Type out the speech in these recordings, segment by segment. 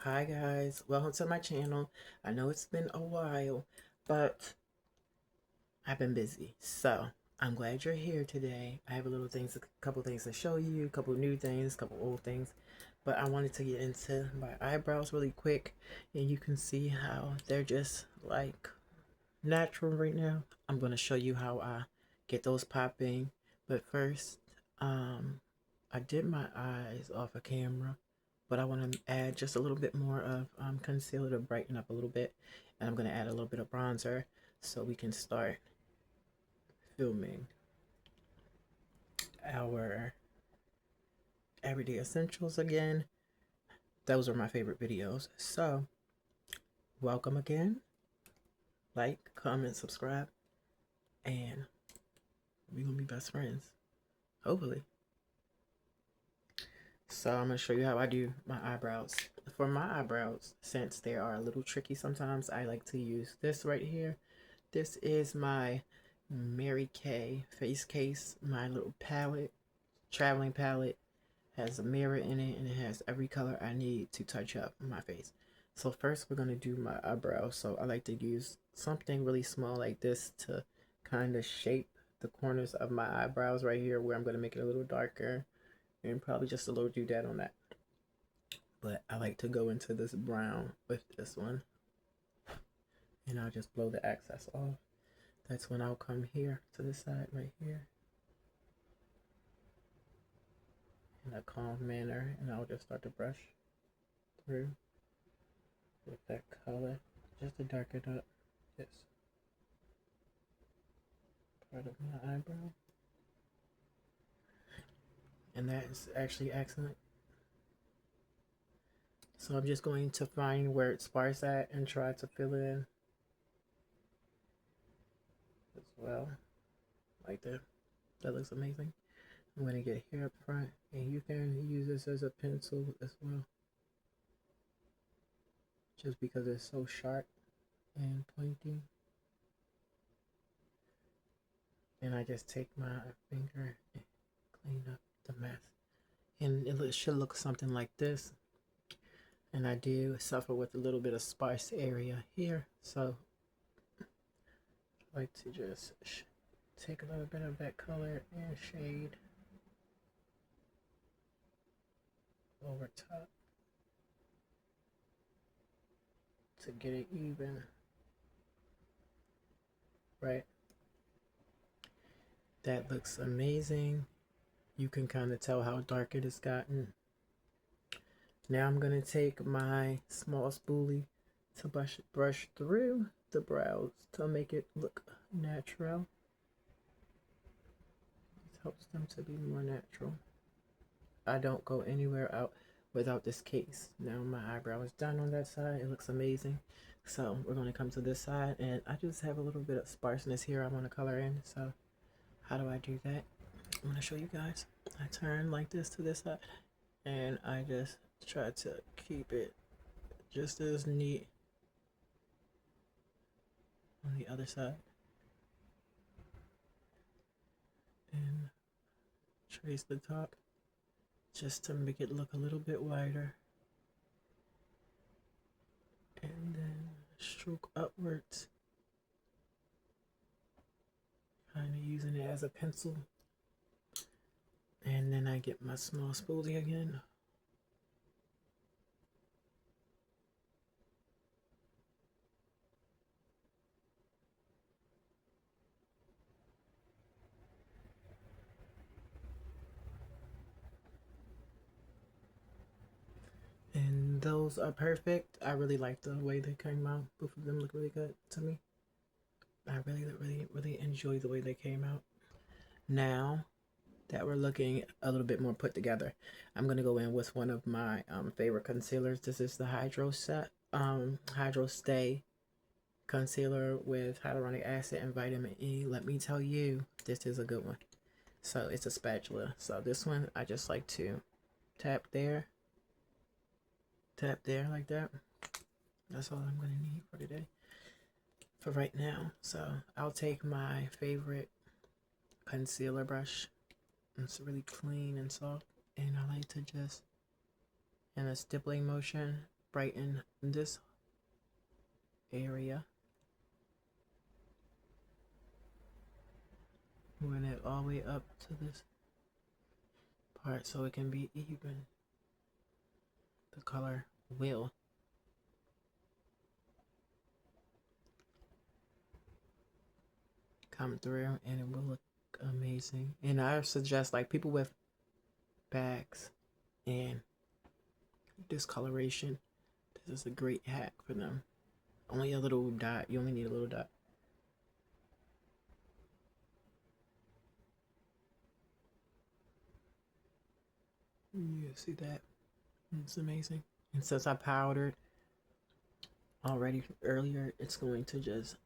Hi guys, welcome to my channel. I know it's been a while, but I've been busy. So I'm glad you're here today. I have a couple things to show you, a couple new things, a couple old things. But I wanted to get into my eyebrows really quick, and you can see how they're just like natural right now. I'm gonna show you how I get those popping. But first, I did my eyes off a camera, but I want to add just a little bit more of concealer to brighten up a little bit, and I'm gonna add a little bit of bronzer so we can start filming our everyday essentials again. Those are my favorite videos. So welcome again. Like, comment, subscribe, and we're gonna be best friends. Hopefully. So I'm going to show you how I do my eyebrows. For my eyebrows, since they are a little tricky sometimes, I like to use this right here. This is my Mary Kay face case, my little palette, traveling palette. Has a mirror in it and it has every color I need to touch up my face. So first we're going to do my eyebrows. So I like to use something really small like this to kind of shape the corners of my eyebrows right here, where I'm going to make it a little darker and probably just a little doodad on that. But I like to go into this brown with this one, and I'll just blow the excess off. That's when I'll come here to the side right here in a calm manner, and I'll just start to brush through with that color just to darken up this part of my eyebrow. And that is actually excellent. So I'm just going to find where it's sparse at and try to fill it in as well, like that. That looks amazing. I'm going to get here up front, and you can use this as a pencil as well, just because it's so sharp and pointy. And I just take my finger and clean up the mess. And it should look something like this. And I do suffer with a little bit of sparse area here, so I like to just take a little bit of that color and shade over top to get it even. Right, that looks amazing. You can kind of tell how dark it has gotten. Now I'm going to take my small spoolie to brush through the brows to make it look natural. It helps them to be more natural. I don't go anywhere out without this case. Now my eyebrow is done on that side. It looks amazing. So we're going to come to this side, and I just have a little bit of sparseness here I want to color in. So how do I do that? I'm going to show you guys. I turn like this to this side, and I just try to keep it just as neat on the other side, and trace the top just to make it look a little bit wider, and then stroke upwards, kind of using it as a pencil. And then I get my small spoolie again. And those are perfect. I really like the way they came out. Both of them look really good to me. I really enjoy the way they came out. Now that we're looking a little bit more put together, I'm gonna go in with one of my favorite concealers. This is the Hydro Stay concealer with hyaluronic acid and vitamin E. Let me tell you, this is a good one. So it's a spatula. So this one I just like to tap there like that. That's all I'm gonna need for today, for right now. So I'll take my favorite concealer brush. It's really clean and soft, and I like to just, in a stippling motion, brighten this area. Moving it all the way up to this part so it can be even. The color will come through and it will look amazing. And I suggest like people with bags and discoloration, this is a great hack for them. Only a little dot, you only need a little dot. You see that? It's amazing. And since I powdered already earlier, it's going to just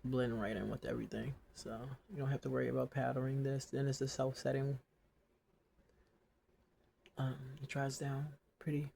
blend right in with everything. So you don't have to worry about powdering this. Then it's a self-setting. It dries down pretty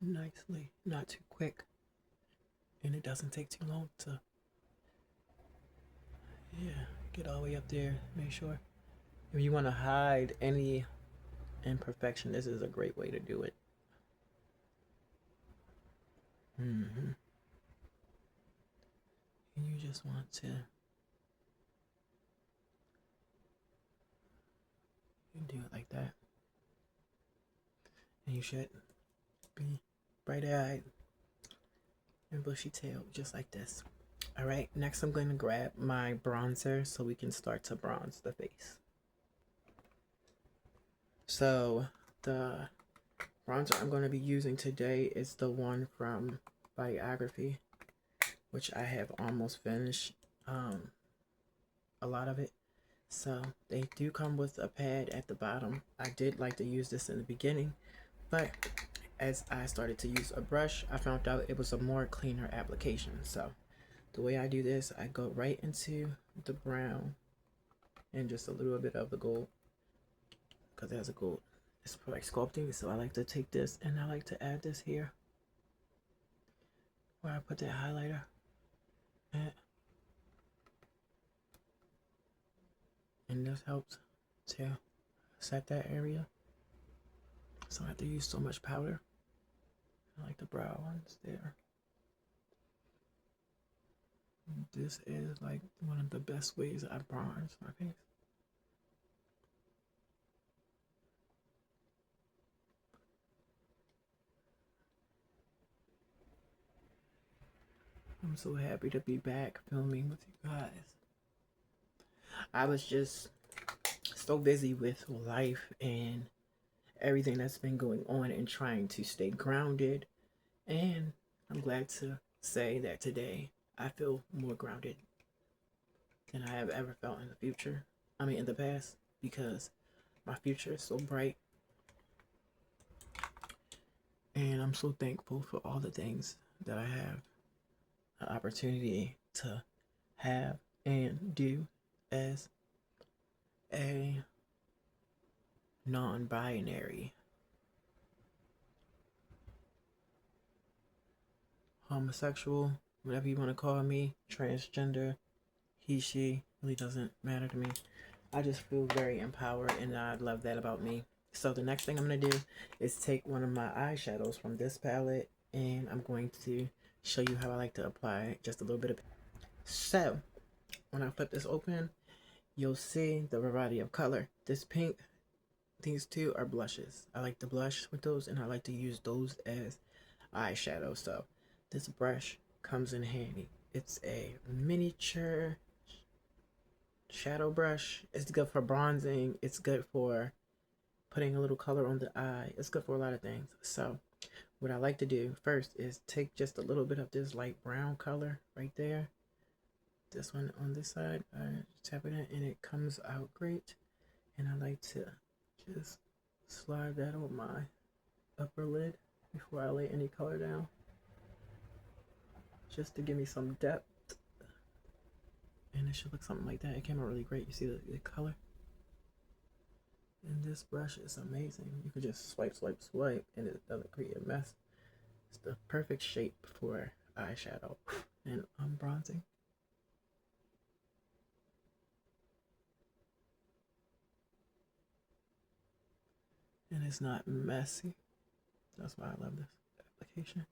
nicely, not too quick, and it doesn't take too long to get all the way up there. Make sure if you want to hide any imperfection, this is a great way to do it. And you just want to do it like that, and you should be bright-eyed and bushy-tailed just like this. All right, next I'm going to grab my bronzer so we can start to bronze the face. So the bronzer I'm going to be using today is the one from Biography, which I have almost finished a lot of it. So they do come with a pad at the bottom. I did like to use this in the beginning, but as I started to use a brush, I found out it was a more cleaner application. So the way I do this, I go right into the brown and just a little bit of the gold, because it has a gold. It's for like sculpting, so I like to take this and I like to add this here where I put that highlighter at. And this helps to set that area, so I don't have to use so much powder. I like the brow ones there. This is like one of the best ways I bronze my face. I'm so happy to be back filming with you guys. I was just so busy with life and everything that's been going on and trying to stay grounded. And I'm glad to say that today I feel more grounded than I have ever felt in the future. I mean, in the past, because my future is so bright. And I'm so thankful for all the things that I have an opportunity to have and do as a non-binary homosexual, whatever you want to call me, transgender, he, she, really doesn't matter to me. I just feel very empowered, and I love that about me. So the next thing I'm going to do is take one of my eyeshadows from this palette, and I'm going to show you how I like to apply just a little bit of. So when I flip this open, you'll see the variety of color. This pink, these two are blushes. I like to blush with those, and I like to use those as eyeshadow. So this brush comes in handy. It's a miniature shadow brush. It's good for bronzing. It's good for putting a little color on the eye. It's good for a lot of things. So what I like to do first is take just a little bit of this light brown color right there. This one on this side, I tap it in and it comes out great. And I like to just slide that on my upper lid before I lay any color down, just to give me some depth. And it should look something like that. It came out really great. You see the color? And this brush is amazing. You can just swipe, swipe, swipe, and it doesn't create a mess. It's the perfect shape for eyeshadow and bronzing. And and it's not messy. That's why I love this application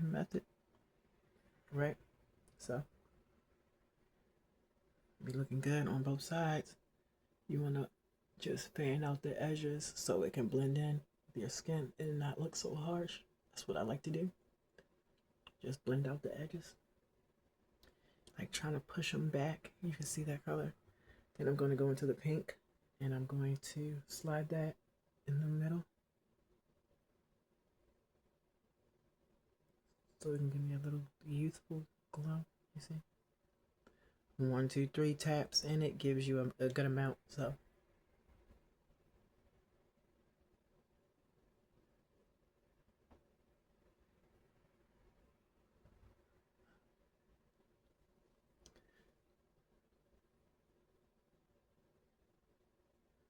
method, right? So be looking good on both sides. You want to just fan out the edges so it can blend in with your skin and not look so harsh. That's what I like to do. Just blend out the edges, like trying to push them back. You can see that color. Then I'm going to go into the pink and I'm going to slide that in the middle so it can give me a little youthful glow. You see? 1, 2, 3 taps and it gives you a good amount. So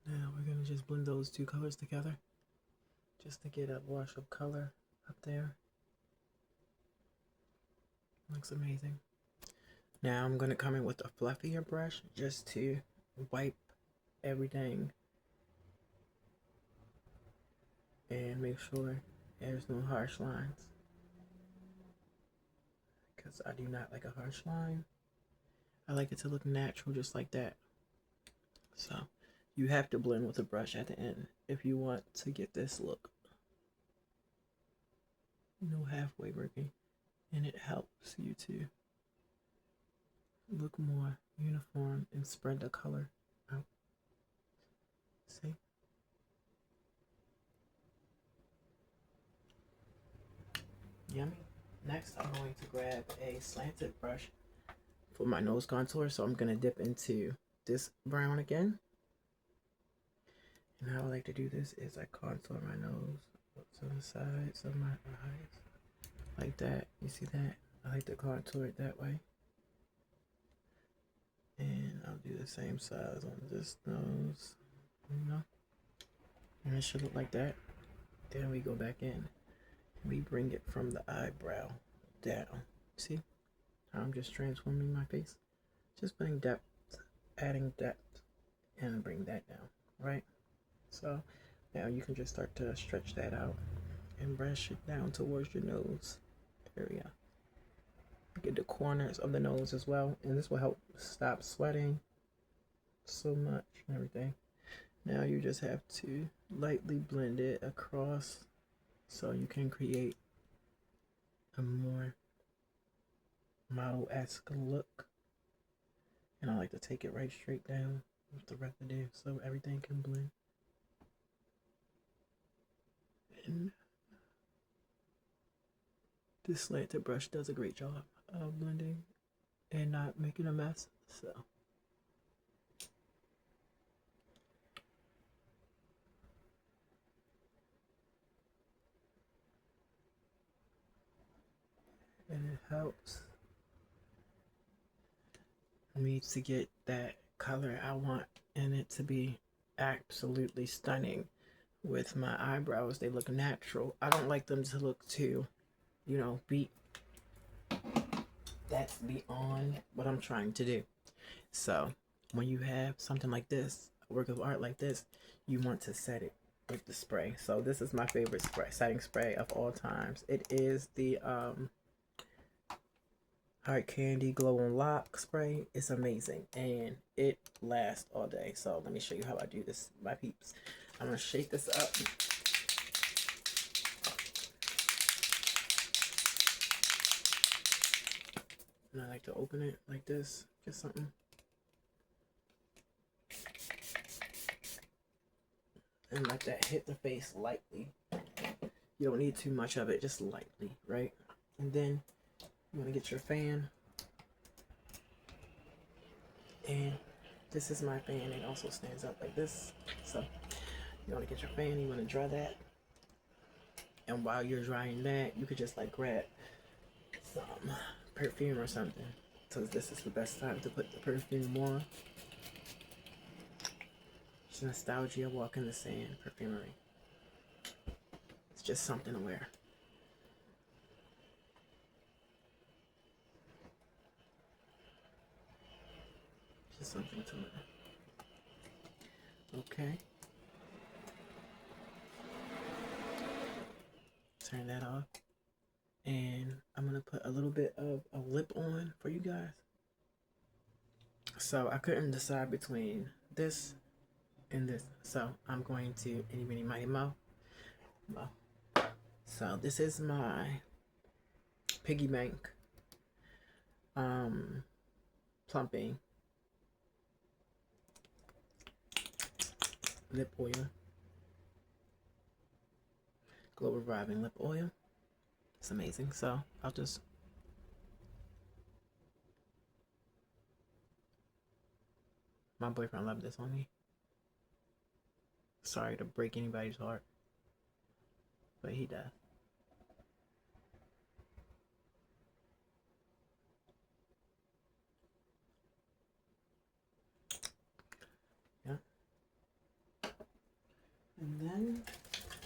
now we're going to just blend those two colors together just to get a wash of color up there. Looks amazing. Now I'm going to come in with a fluffier brush just to wipe everything and make sure there's no harsh lines, because I do not like a harsh line. I like it to look natural just like that. So you have to blend with a brush at the end if you want to get this look. No halfway working, and it helps you to look more uniform and spread the color out. See? Yummy. Next, I'm going to grab a slanted brush for my nose contour. So I'm going to dip into this brown again. And how I like to do this is I contour my nose to the sides of my eyes. Like that. You see that? I like to contour it that way. And I'll do the same size on this nose. You know? And it should look like that. Then we go back in. We bring it from the eyebrow down. See how I'm just transforming my face? Just putting depth, adding depth, and bring that down, right? So now you can just start to stretch that out and brush it down towards your nose area. Get the corners of the nose as well, and this will help stop sweating so much and everything. Now you just have to lightly blend it across so you can create a more model-esque look. And I like to take it right straight down with the residue so everything can blend. And this slanted brush does a great job of blending and not making a mess. So and it helps me to get that color I want and it to be absolutely stunning with my eyebrows. They look natural. I don't like them to look too, you know, that's beyond what I'm trying to do. So when you have something like this, a work of art like this, you want to set it with the spray. So this is my favorite spray, setting spray of all times. It is the Hard Candy Glow on Lock spray. It's amazing and it lasts all day. So let me show you how I do this, my peeps. I'm gonna shake this up. And I like to open it like this, just something. And let that hit the face lightly. You don't need too much of it, just lightly, right? And then you want to get your fan. And this is my fan. It also stands up like this. So you want to get your fan, you want to dry that. And while you're drying that, you could just like grab some perfume or something. So this is the best time to put the perfume on. It's nostalgia, walk in the sand, perfumery. It's just something to wear. Just something to wear. Okay. turn that off. And I'm going to put a little bit of a lip on for you guys. So I couldn't decide between this and this. So I'm going to Itty Bitty Mighty Mo. So this is my piggy bank plumping lip oil, glow reviving lip oil. It's amazing. So I'll just my boyfriend loved this on me. Sorry to break anybody's heart, but he does. Yeah. And then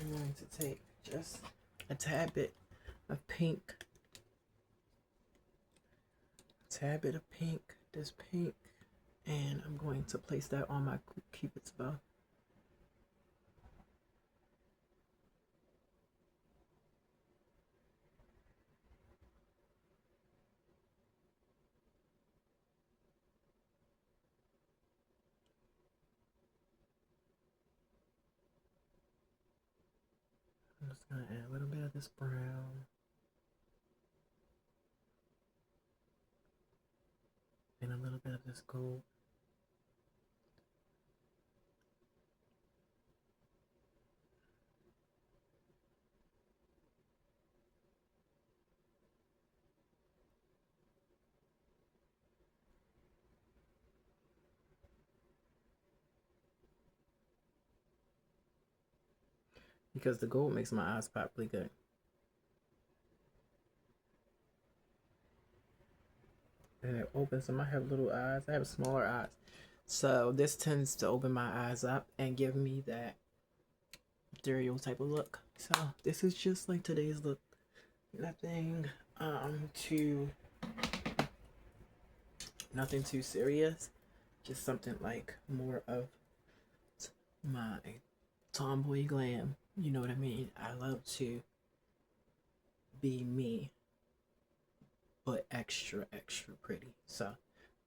I'm going to take just a tad bit of pink. This pink. And I'm going to place that on my Cupid's bow. I'm just going to add a little bit of this brown. And a little bit of this gold. Because the gold makes my eyes pop really good. And it opens them. I have little eyes. I have smaller eyes. So this tends to open my eyes up and give me that stereotype of look. So this is just like today's look. Nothing too serious. Just something like more of my tomboy glam. You know what I mean? I love to be me, but extra pretty. So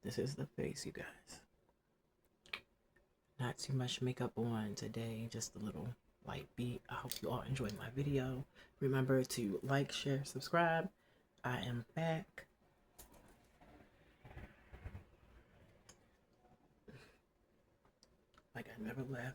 this is the face, you guys. Not too much makeup on today, just a little light beat. I hope you all enjoyed my video. Remember to like, share, subscribe. I am back. Like I never left.